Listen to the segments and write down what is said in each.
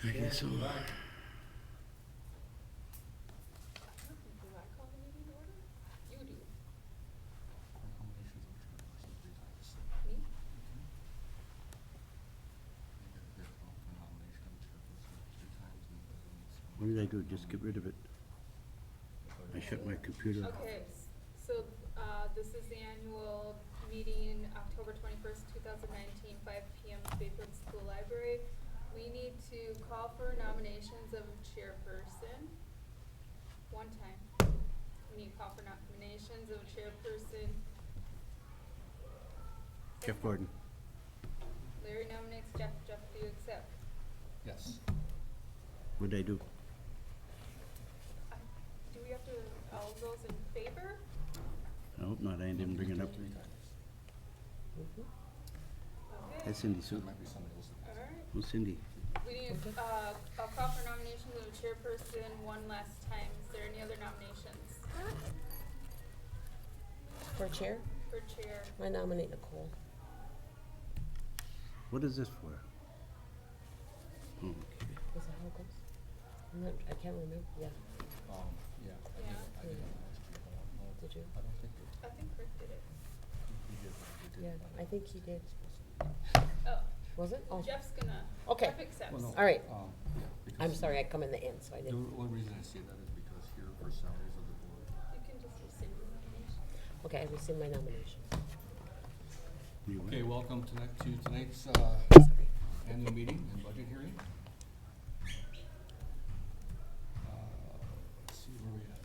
I guess so. Do I call the meeting to order? You do. Me? What did I do? Just get rid of it. I shut my computer off. Okay, so, this is the annual meeting, October 21st, 2019, 5 PM, Bayfield School Library. We need to call for nominations of chairperson. One time. We need to call for nominations of chairperson. Jeff Gordon. Larry nominates Jeff. Jeff, do you accept? Yes. What did I do? Do we have to, all those in favor? I hope not. I didn't bring it up. 3 times. Okay, That's Cindy So Sue. it might be somebody else. alright. Who's Cindy? We need, I'll call for nominations of chairperson one last time. Is there any other nominations For chair, for chair? I nominate Nicole. What is this for? Okay. Is that how it goes? I can't remember, yeah. Yeah, Yeah. I did it last year, but I don't know. Did you? I don't think it, I think Rick did it. we did, we did. Yeah, I think he did. Oh, Was it? Oh, Jeff's gonna, Okay. Jeff accepts. Well, no, All right. yeah, because I'm sorry, I come in the end, so I The didn't. only reason I say that is because here for salaries of the board, You can just rescind your nomination. Okay, I rescind my nomination. You Okay, what? welcome to tonight's Sorry. annual meeting and budget hearing. Let's see, where are we at,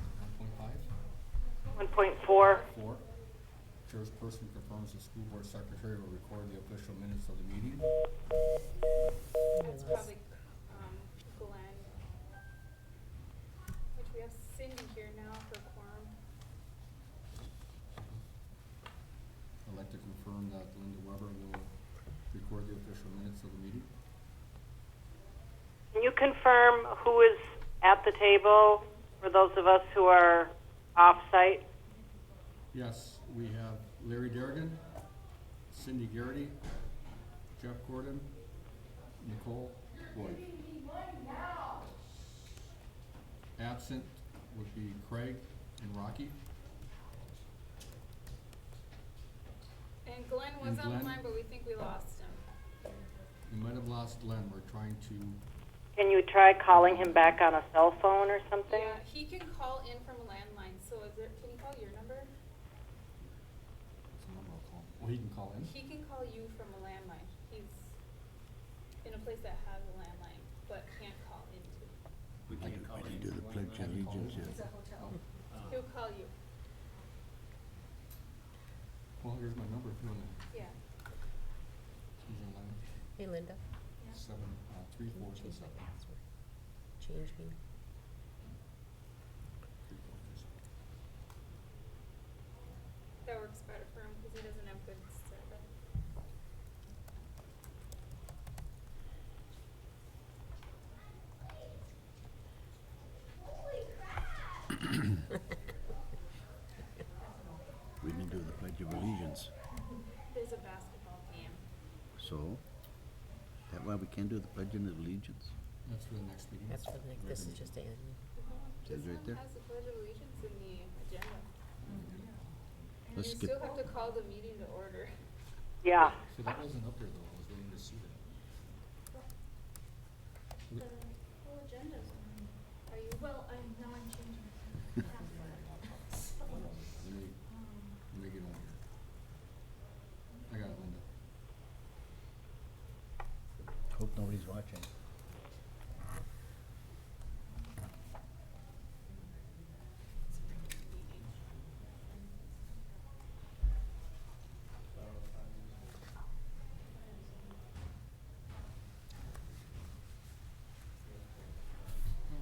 1.5? 1.4. 4. Chairperson confirms the school board secretary will record the official minutes of the meeting. That's probably, Glenn. Which we have Cindy here now for quorum. I'd like to confirm that Linda Weber will record the official minutes of the meeting. Can you confirm who is at the table for those of us who are off-site? Yes, we have Larry Derrigan, Cindy Garrity, Jeff Gordon, Nicole Boyd. Absent would be Craig and Rocky. And Glenn was And on the Glenn? line, but we think we lost him. We might have lost Glenn. We're trying to, Can you try calling him back on a cell phone or something? Yeah, he can call in from a landline, so is there, can he call your number? what's the number I'll call? Well, he can call in. He can call you from a landline. He's in a place that has a landline, but can't call into. We I didn't can call we didn't in. do the pledge I of can call allegiance in. yet. He'll call you. Well, here's my number if you wanna, Yeah. he's in line, Hey, Linda. 3 4 2 Change 7. my password. Change me. 3 4 2 7. That works better for him because he doesn't have good service. We didn't do the pledge of allegiance. There's a basketball game. So, that why we can't do the pledge of allegiance? That's for the next meeting. That's for the next, this is Regular just the annual. Says This right one there. has the Pledge of Allegiance in the agenda. And Let's you skip. still have to call the meeting to order. Yeah. So that wasn't up there though, I was waiting to see that. The whole agenda's on. Are you? Well, now I'm changing it. Let me get on here. I got it, Linda. Hope nobody's watching.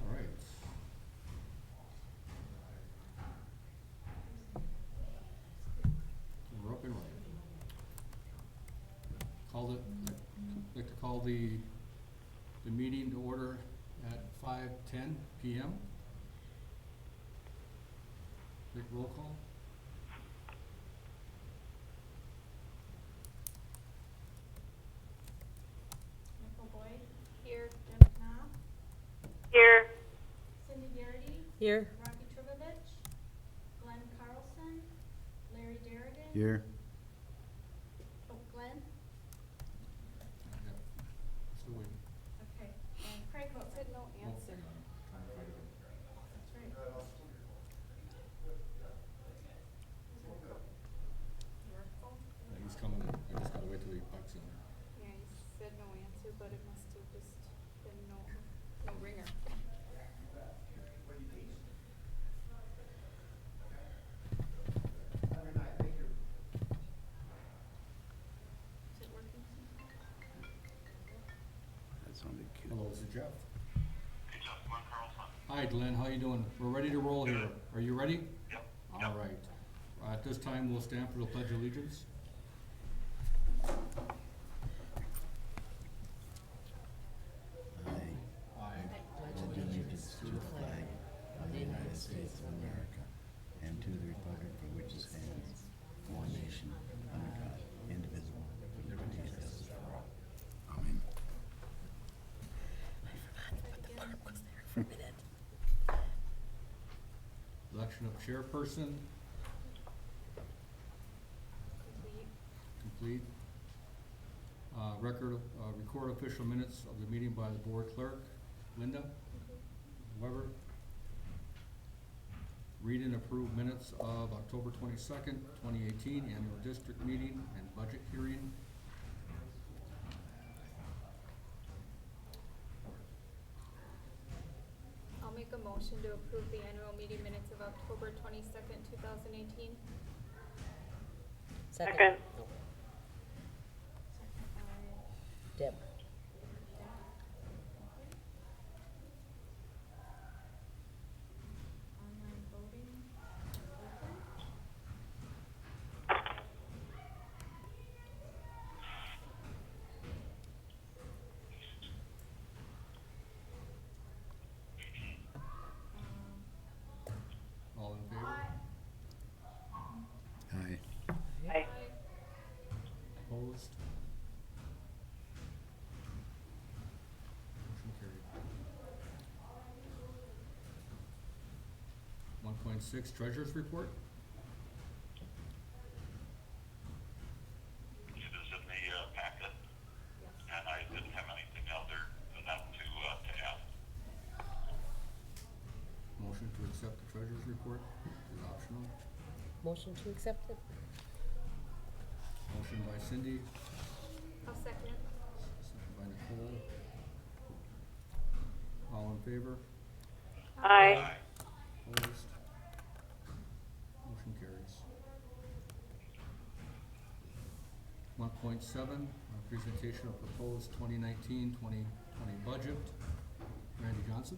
All right. We're up and running. Like to call the meeting to order at 5:10 PM. Take roll call. Nicole Boyd, Here. Jenna Knopf, Here. Cindy Garrity, Here. Rocky Trivovich, Glenn Carlson, Larry Derrigan. Here. Oh, Glenn? Yep. Still waiting. Okay, and Craig It Hooper. said no answer. That's right. Your phone? He's coming, I just gotta wait till he bucks in there. Yeah, he said no answer, but it must have just been no ringer. Is it working? That sounded cute. Hello, this is Jeff. Hey Jeff, Glenn Carlson. Hi Glenn, how you doing? We're ready to roll here. Are you ready? Yep. All right. At this time, we'll stand for the pledge of allegiance. Aye. Aye. Pledge allegiance to the flag of the United States of America and to the republic for which it stands, one nation, under God, indivisible, with liberty and justice for all. Amen. Election of chairperson, Complete. complete. Record official minutes of the meeting by the board clerk, Linda Weber. Read and approve minutes of October 22nd, 2018, annual district meeting and budget hearing. I'll make a motion to approve the annual meeting minutes of October 22nd, 2018. Second. Oh, Deb. Online voting open. All in favor? Aye. Aye. Opposed? Motion carried. 1.6 Treasurers Report. It is in the packet, and I didn't have anything other than that to add. Motion to accept the Treasurers Report is optional. Motion to accept it? Motion by Cindy, I'll second. second by Nicole. All in favor? Aye. Opposed? Motion carries. 1.7, presentation of proposed 2019-2020 budget. Randy Johnson.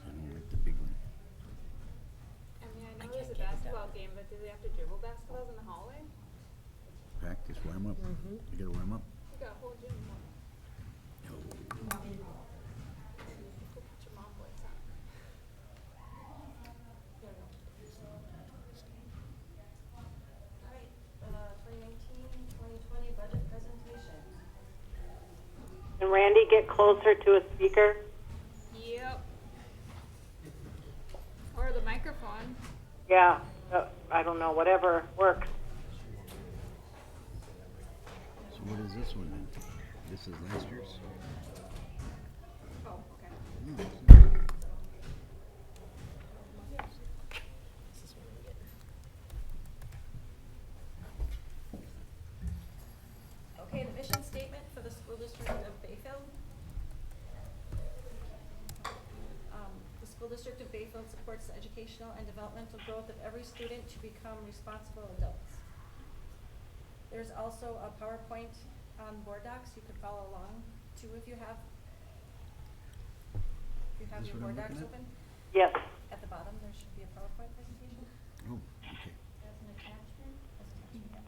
I don't like the big one. I mean, I I know there's can't a get it done. basketball game, but do they have to dribble basketballs in the hallway? Practice, warm up. Mhm. You gotta warm up. You got a whole gym one. No. Go put your mom voice on. Alright, 2019-2020 budget presentation. Can Randy get closer to a speaker? Yep. Or the microphone. Yeah, I don't know, whatever works. So what is this one then? This is last year's? Oh, okay. This is what I'm getting. Okay, the mission statement for the school district of Bayfield. The school district of Bayfield supports the educational and developmental growth of every student to become responsible adults. There's also a PowerPoint on board docs, you could follow along too if you have. If you have This your what I'm board docs looking open, Yes. at the bottom, there should be a PowerPoint presentation. Oh, okay. As an attachment. As an attachment, yeah.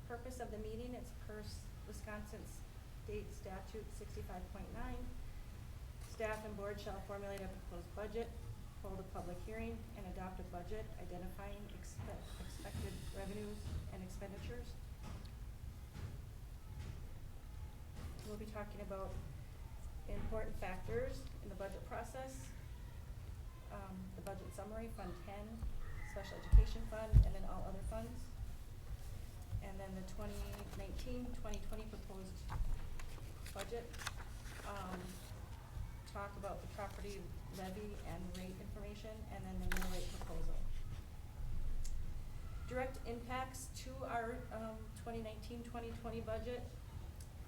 Purpose of the meeting, it's per Wisconsin State Statute 65.9. Staff and board shall formulate a proposed budget, hold a public hearing, and adopt a budget identifying expected revenues and expenditures. We'll be talking about important factors in the budget process, the budget summary, Fund 10, Special Education Fund, and then all other funds. And then the 2019-2020 proposed budget. Talk about the property levy and rate information, and then the mill rate proposal. Direct impacts to our 2019-2020 budget.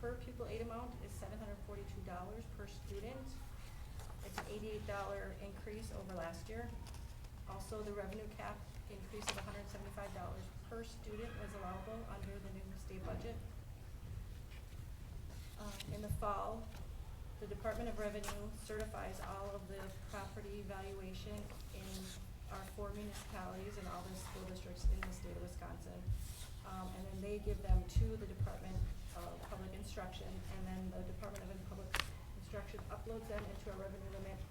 Per pupil aid amount is $742 per student. It's an $88 increase over last year. Also, the revenue cap increase of $175 per student was allowable under the new state budget. In the fall, the Department of Revenue certifies all of the property valuation in our 4 municipalities and all the school districts in the state of Wisconsin. And then they give them to the Department of Public Instruction, and then the Department of Public Instruction uploads them into our revenue limit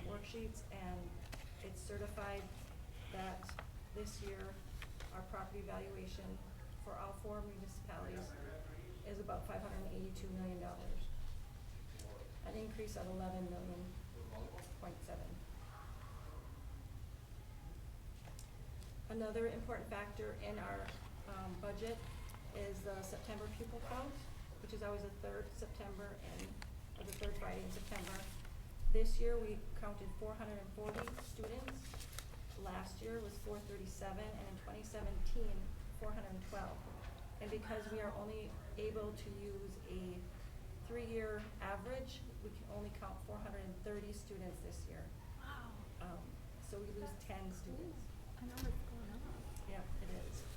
worksheets, and it's certified that this year our property valuation for all 4 municipalities is about $582 million. An increase of 11.7 million. Another important factor in our budget is the September pupil count, which is always the third September or the third Friday in September. This year we counted 440 students. Last year was 437, and in 2017, 412. And because we are only able to use a 3-year average, we can only count 430 students this year. Wow. So we lose 10 students. I know it's going up. Yeah, it is.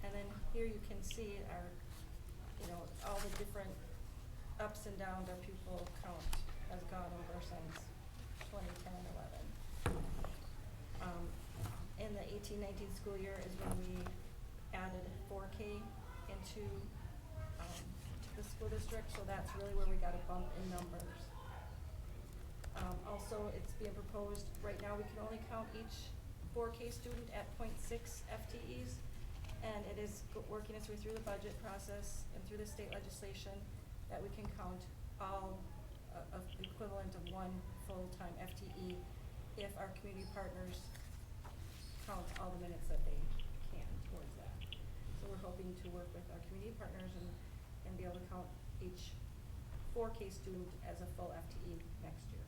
And then here you can see our, all the different ups and downs our pupil count has gone over since 2010 and 11. In the 18-19 school year is when we added 4K into the school district, so that's really where we got a bump in numbers. Also, it's being proposed, right now we can only count each 4K student at 0.6 FTEs, and it is working its way through the budget process and through the state legislation that we can count all of the equivalent of 1 full-time FTE if our community partners count all the minutes that they can towards that. So we're hoping to work with our community partners and be able to count each 4K student as a full FTE next year.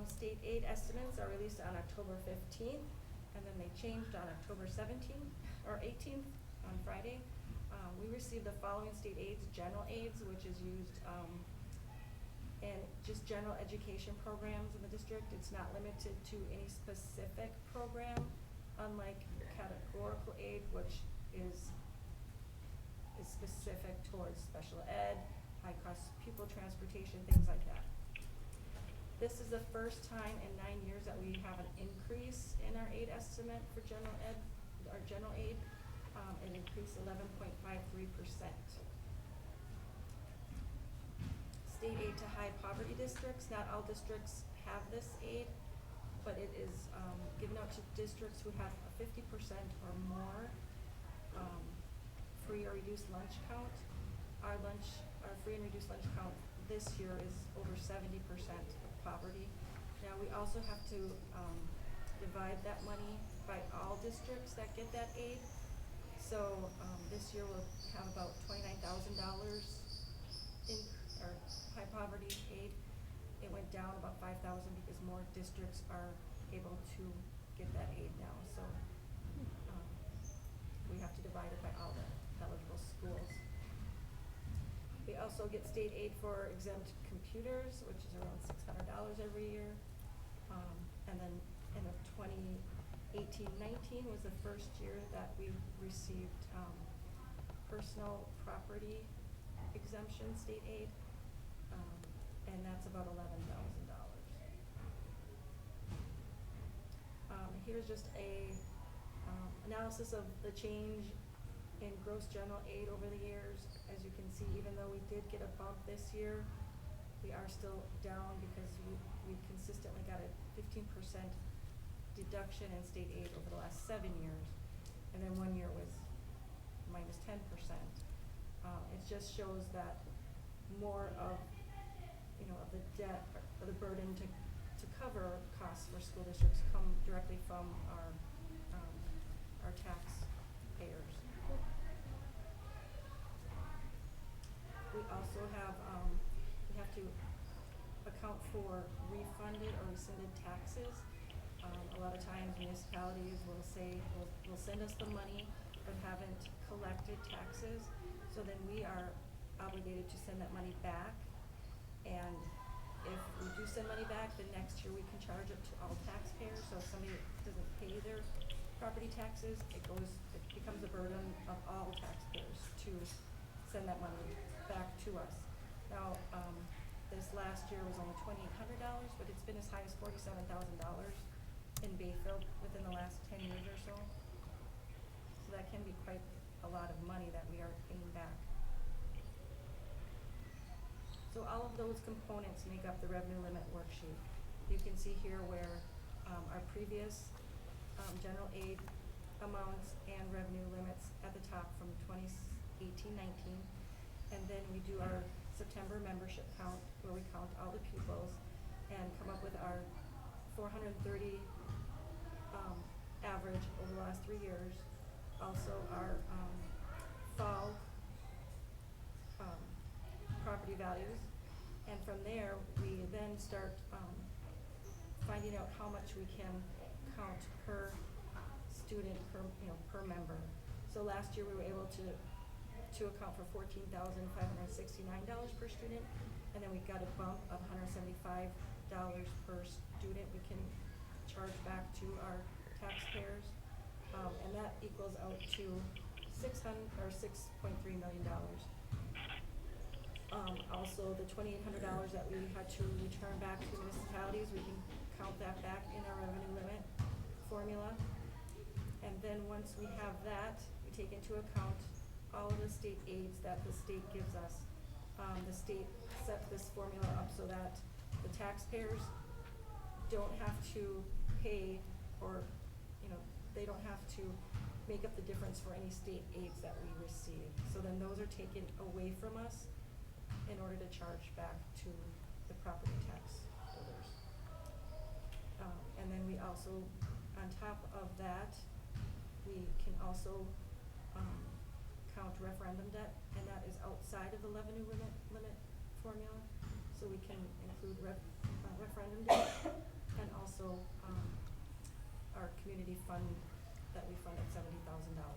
State aid estimates are released on October 15th, and then they changed on October 17th, or 18th, on Friday. We received the following state aids: general aids, which is used in just general education programs in the district. It's not limited to any specific program, unlike categorical aid, which is specific towards special ed, high-cost pupil transportation, things like that. This is the first time in 9 years that we have an increase in our aid estimate for general ed, our general aid. It increased 11.53%. State aid to high poverty districts. Not all districts have this aid, but it is given out to districts who have a 50% or more free or reduced lunch count. Our free and reduced lunch count this year is over 70% of poverty. Now we also have to divide that money by all districts that get that aid. So this year we'll have about $29,000 in our high poverty aid. It went down about 5,000 because more districts are able to get that aid now. So we have to divide it by all the eligible schools. We also get state aid for exempt computers, which is around $600 every year. And then in the 2018-19 was the first year that we received personal property exemption state aid, and that's about $11,000. Here's just a analysis of the change in gross general aid over the years. As you can see, even though we did get a bump this year, we are still down because we consistently got a 15% deduction in state aid over the last 7 years. And then 1 year was minus 10%. It just shows that more of, of the debt or the burden to cover costs for school districts come directly from our taxpayers. We also have, we have to account for refunded or rescinded taxes. A lot of times municipalities will say, will send us the money but haven't collected taxes. So then we are obligated to send that money back. And if we do send money back, then next year we can charge it to all taxpayers. So if somebody doesn't pay their property taxes, it becomes a burden of all taxpayers to send that money back to us. Now, this last year was only $2,800, but it's been as high as $47,000 in Bayfield within the last 10 years or so. So that can be quite a lot of money that we are paying back. So all of those components make up the revenue limit worksheet. You can see here where our previous general aid amounts and revenue limits at the top from 2018-19. And then we do our September membership count where we count all the pupils and come up with our 430 average over the last 3 years. Also our fall property values, and from there we then start finding out how much we can count per student per member. So last year we were able to account for $14,569 per student, and then we got a bump of $175 per student we can charge back to our taxpayers, and that equals out to $6.3 million. Also, the $2,800 that we had to return back to municipalities, we can count that back in our revenue limit formula. And then once we have that, we take into account all of the state aids that the state gives us. The state sets this formula up so that the taxpayers don't have to pay, or they don't have to make up the difference for any state aids that we receive. So then those are taken away from us in order to charge back to the property tax holders. And then we also, on top of that, we can also count referendum debt, and that is outside of the revenue limit formula. So we can include referendum debt and also our community fund that we fund at $70,000.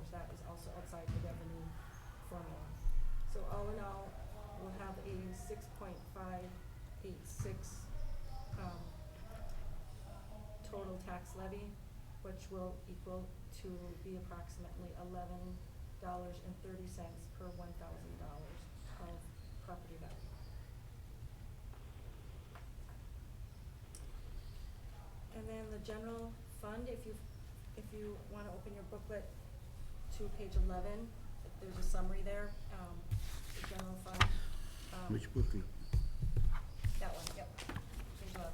That is also outside the revenue formula. So all in all, we'll have a 6.586 total tax levy, which will equal to be approximately $11.30 per $1,000 of property value. And then the general fund, if you want to open your booklet to page 11, there's a summary there. The general fund. Which booklet? That one, yep, page 11.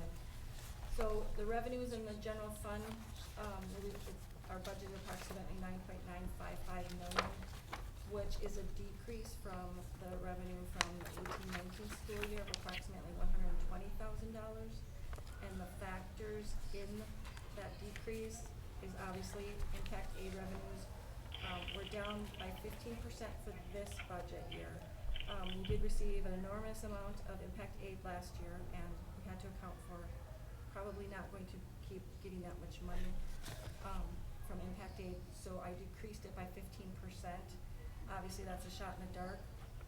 So the revenues in the general fund, our budget is approximately $9.955 million, which is a decrease from the revenue from the 18-19 school year of approximately $120,000. And the factors in that decrease is obviously impact aid revenues. We're down by 15% for this budget year. We did receive an enormous amount of impact aid last year, and we had to account for probably not going to keep getting that much money from impact aid, so I decreased it by 15%. Obviously that's a shot in the dark,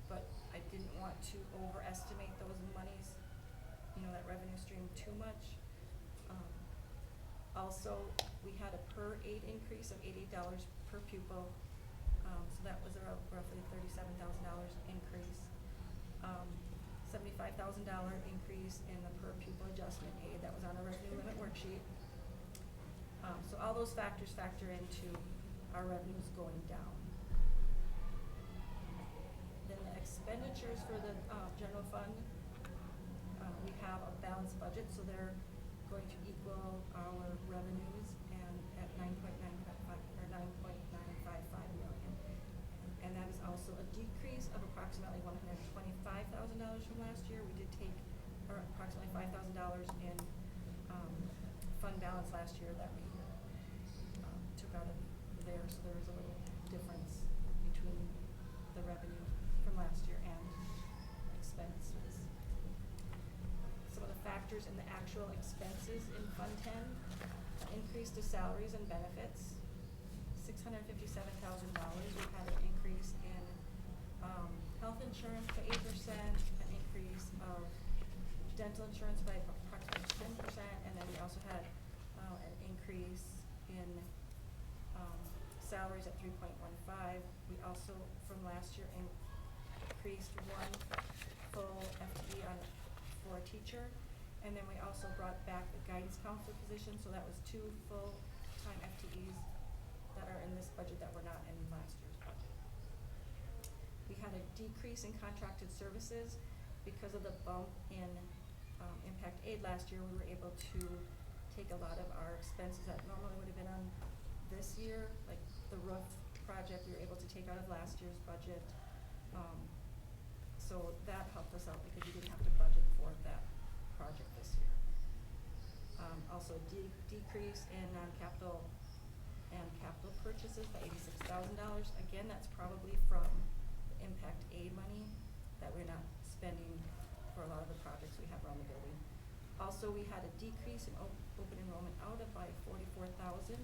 but I didn't want to overestimate those monies, that revenue stream too much. Also, we had a per aid increase of $88 per pupil, so that was a roughly $37,000 increase. $75,000 increase in the per pupil adjustment aid that was on our revenue limit worksheet. So all those factors factor into our revenues going down. expenditures for the, general fund, we have a balanced budget, so they're going to equal our revenues and at 9.955 million. And that is also a decrease of approximately $125,000 from last year. We did take, or approximately $5,000 in, fund balance last year that we, took out of there, so there was a little difference between the revenue from last year and expenses. Some of the factors in the actual expenses in Fund 10, increase to salaries and benefits, $657,000. We had an increase in, health insurance by 8%, an increase of dental insurance by approximately 10%, and then we also had, an increase in, salaries at 3.15. We also, from last year, increased one full FTE for a teacher, and then we also brought back the guidance counselor position, so that was 2 full-time FTEs that are in this budget that were not in last year's budget. We had a decrease in contracted services because of the bump in, impact aid last year. We were able to take a lot of our expenses that normally would have been on this year, like the roof project, we were able to take out of last year's budget. So that helped us out because we didn't have to budget for that project this year. Also decrease in non-capital and capital purchases by $86,000. Again, that's probably from the impact aid money that we're not spending for a lot of the projects we have around the building. Also, we had a decrease in open enrollment out of by 44,000.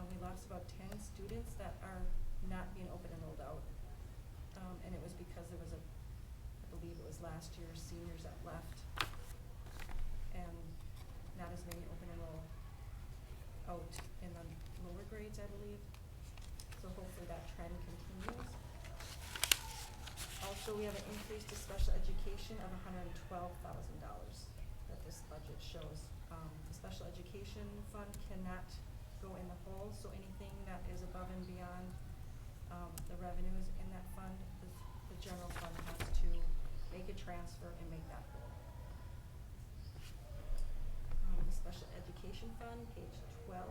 We lost about 10 students that are not being open enrolled out. And it was because there was I believe it was last year's seniors that left, and not as many open enroll out in the lower grades, I believe. So hopefully that trend continues. Also, we have an increase to special education of $112,000 that this budget shows. The special education fund cannot go in the hole, so anything that is above and beyond, the revenues in that fund, the general fund has to make a transfer and make that whole. The special education fund, page 12,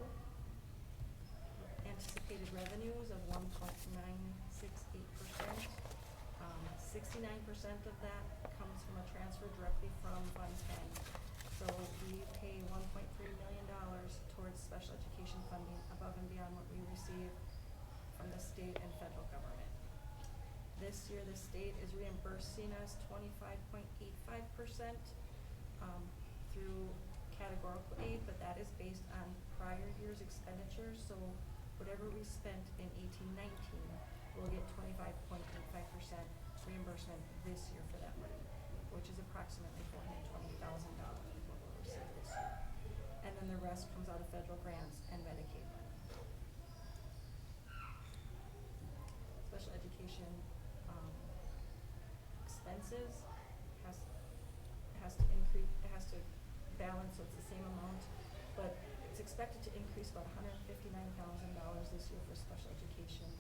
anticipated revenues of 1.968%. 69% of that comes from a transfer directly from Fund 10. So we pay $1.3 million towards special education funding above and beyond what we receive from the state and federal government. This year, the state is reimbursing us 25.85% through categorical aid, but that is based on prior year's expenditures. So whatever we spent in 18-19, we'll get 25.85% reimbursement this year for that money, which is approximately $420,000 is what we'll receive this year. And then the rest comes out of federal grants and Medicaid money. Special education expenses has to increase, it has to balance, so it's the same amount, but it's expected to increase about $159,000 this year for special education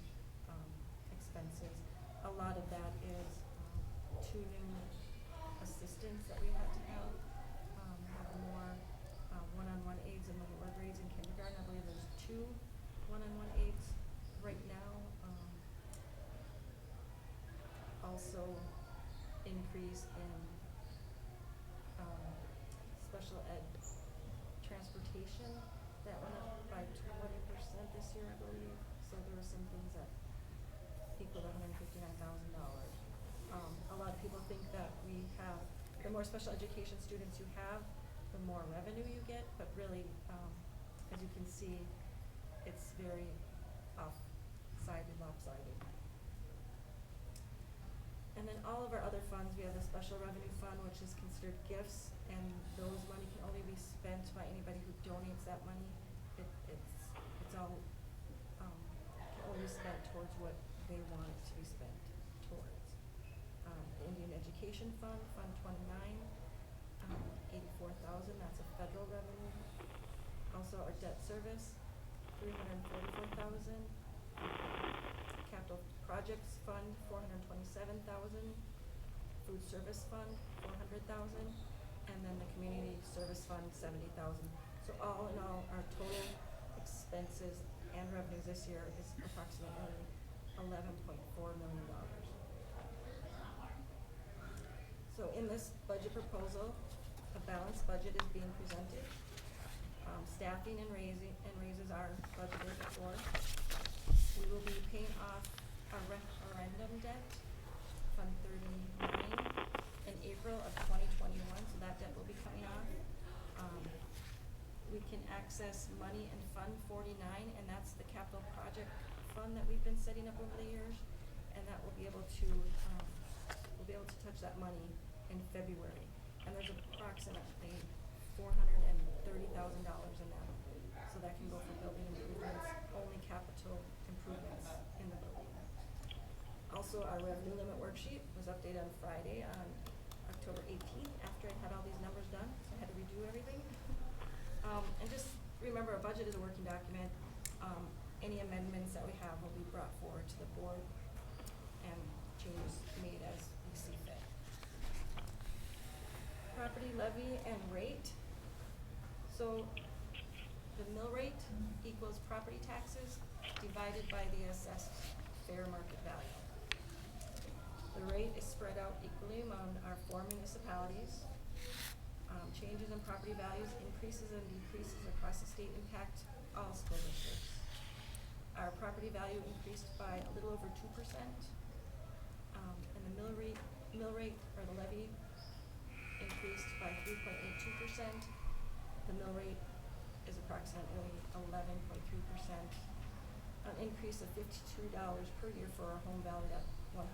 expenses. A lot of that is 2 new assistants that we had to have more one-on-one aides in the lower grades in kindergarten. I believe there's 2 one-on-one aides right now. Also increase in special ed transportation that went up by 20% this year, I believe. So there were some things that equaled $159,000. A lot of people think that we have, the more special education students you have, the more revenue you get, but really, as you can see, it's very lopsided. And then all of our other funds, we have the special revenue fund, which is considered gifts, and those money can only be spent by anybody who donates that money. It's all can only be spent towards what they want it to be spent towards. The Indian Education Fund, Fund 29, $84,000, that's a federal revenue. Also our debt service, $344,000. Capital Projects Fund, $427,000. food service fund, 400,000, and then the community service fund, 70,000. So all in all, our total expenses and revenues this year is approximately $11.4 million. So in this budget proposal, a balanced budget is being presented. Staffing and raises are budgeted for. We will be paying off our referendum debt, Fund 39, in April of 2021, so that debt will be coming off. We can access money in Fund 49, and that's the capital project fund that we've been setting up over the years, and that will be able to, we'll be able to touch that money in February. And there's approximately $430,000 in that, so that can go for building improvements, only capital improvements in the building. Also, our revenue limit worksheet was updated on Friday, on October 18th, after I had all these numbers done, so I had to redo everything. And just remember, a budget is a working document. Any amendments that we have will be brought forward to the board and changes made as we see fit. Property levy and rate. So the mill rate equals property taxes divided by the assessed fair market value. The rate is spread out equally among our 4 municipalities. Changes in property values, increases and decreases across the state impact all school districts. Our property value increased by a little over 2%, and the mill rate or the levy increased by 3.82%. The mill rate is approximately 11.3%, an increase of $52 per year for our home valued at $100,000.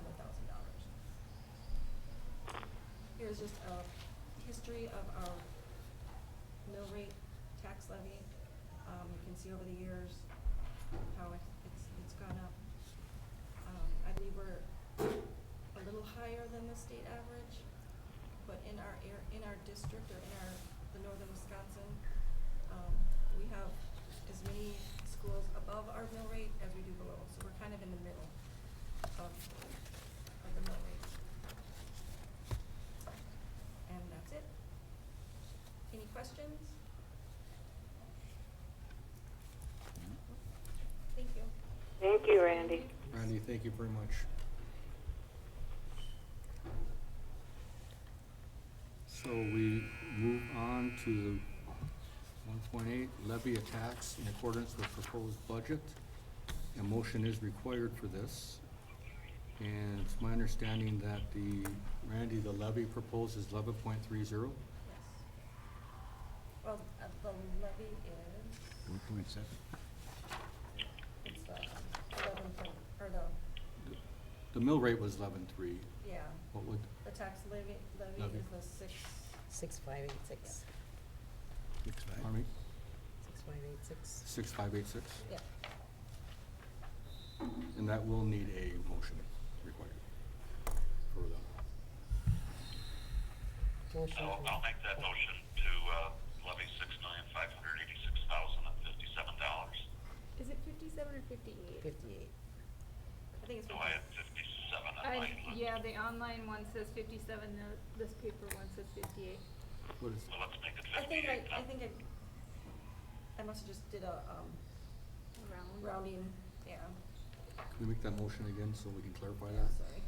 Here's just a history of our mill rate tax levy. You can see over the years how it's gone up. I believe we're a little higher than the state average, but in our district or in the northern Wisconsin, we have as many schools above our mill rate as we do below. So we're kind of in the middle of the mill rate. And that's it. Any questions? Thank you. Thank you, Randy. Randy, thank you very much. So we move on to 1.8, levy a tax in accordance with proposed budget. A motion is required for this. And it's my understanding that Randy, the levy proposed is 11.30. Yes. Well, the levy is, 1.7. it's 11 point, or The mill rate was 11.3. yeah, What would, the tax levy Levy. is the 6586. 6.5. pardon me, 6586. 6586? yeah. And that will need a motion required for the, Motion So to- I'll make that motion to levy $6,586,057. Is it 57 or 58? 58. I think it's. So I had 57 on my list. Yeah, the online one says 57, this paper one says 58. what is, So let's make it I think 58 I then. think I must have just did a, Round. rounding, yeah, can we make that motion again so we can clarify yeah, that? sorry.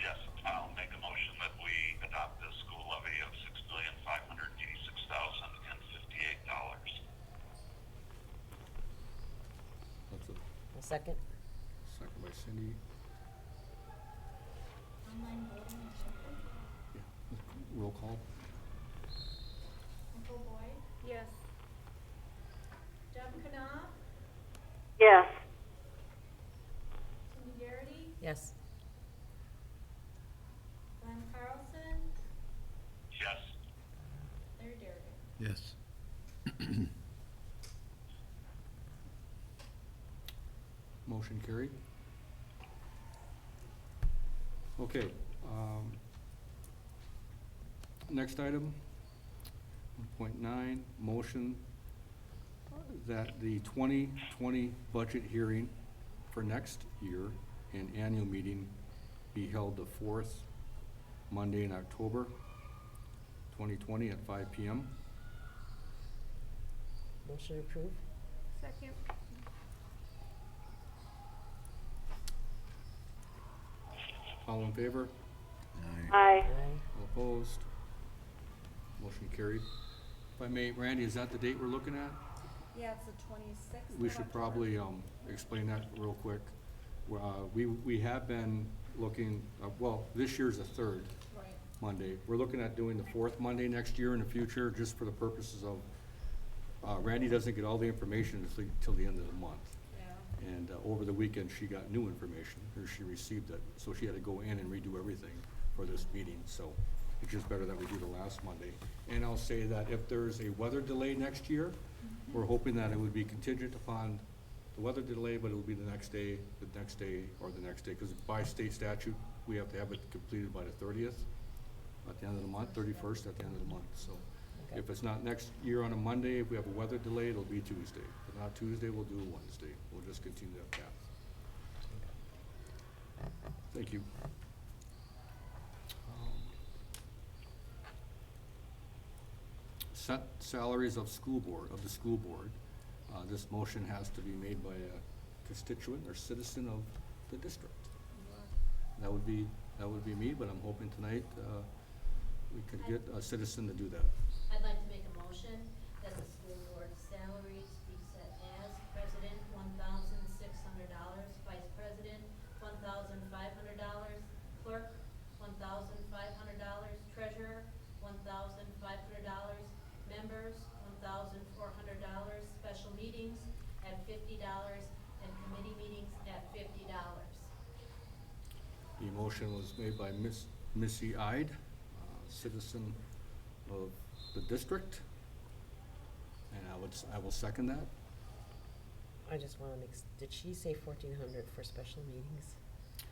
Yes, I'll make a motion that we adopt the school levy of $6,586,058. That's a A second? second by Cindy. Online voting in Shepherd. Yeah, roll call. Nicole Boyd. Yes. Deb Knopf. Yes. Cindy Garrity. Yes. Glenn Carlson. Yes. Larry Derrick. Yes. Motion carried. Okay, next item, 1.9, motion that the 2020 budget hearing for next year and annual meeting be held the fourth Monday in October, 2020 at 5 p.m. Motion approved? Second. All in favor? Aye. Aye. All opposed? Motion carried. If I may, Randy, is that the date we're looking at? Yeah, it's the 26th. We of should October. probably, explain that real quick. We have been looking, well, this year's the third Right. Monday. We're looking at doing the fourth Monday next year in the future, just for the purposes of, Randy doesn't get all the information until the end of the month. Yeah. And over the weekend, she got new information, or she received it, so she had to go in and redo everything for this meeting, so it's just better that we do the last Monday. And I'll say that if there's a weather delay next year, we're hoping that it would be contingent upon the weather delay, but it'll be the next day, or the next day, because by state statute, we have to have it completed by the 30th, at the end of the month, 31st at the end of the month, so. Okay. If it's not next year on a Monday, if we have a weather delay, it'll be Tuesday. If not Tuesday, we'll do a Wednesday. We'll just continue that path. Thank you. Set salaries of the school board. This motion has to be made by a constituent or citizen of the district. That would be me, but I'm hoping tonight, we could get a citizen to do that. I'd like to make a motion that the school board salaries be set as president, $1,600, vice president, $1,500, clerk, $1,500, treasurer, $1,500, members, $1,400, special meetings at $50, and committee meetings at $50. The motion was made by Missy Ide, citizen of the district, and I will second that. I just wanna did she say 1,400 for special meetings?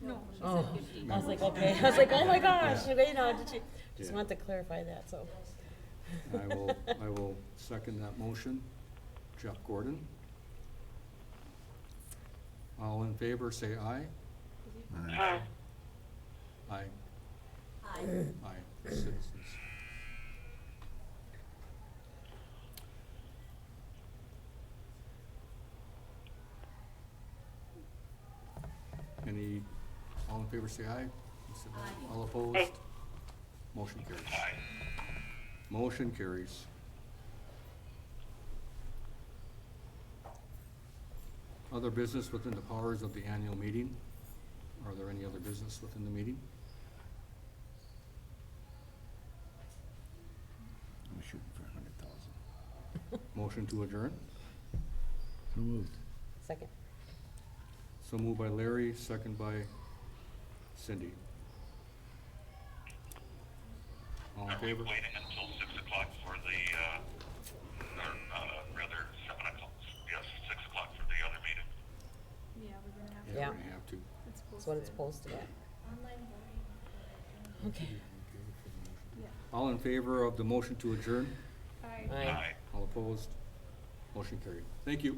No. She Oh, said 50. I was like, okay, I was like, oh my gosh, Yeah. did she, just Yeah. want to clarify that, so. I will second that motion. Jeff Gordon. All in favor, say aye. Aye. Aye. Aye. Aye, citizens. All in favor, say aye. Aye. All opposed? Aye. Motion carries. Aye. Motion carries. Other business within the powers of the annual meeting? Are there any other business within the meeting? We're shooting for 100,000. Motion to adjourn? So moved. Second. So moved by Larry, second by Cindy. All in Are we favor? waiting until 6 o'clock for the, or rather 7 o'clock, yes, 6 o'clock for the other meeting? Yeah, we're gonna have to. Yeah. We're gonna have to. It's That's what it's posted at. Online voting. Okay. Yeah. All in favor of the motion to adjourn? Aye. Aye. Aye. All opposed? Motion carried. Thank you.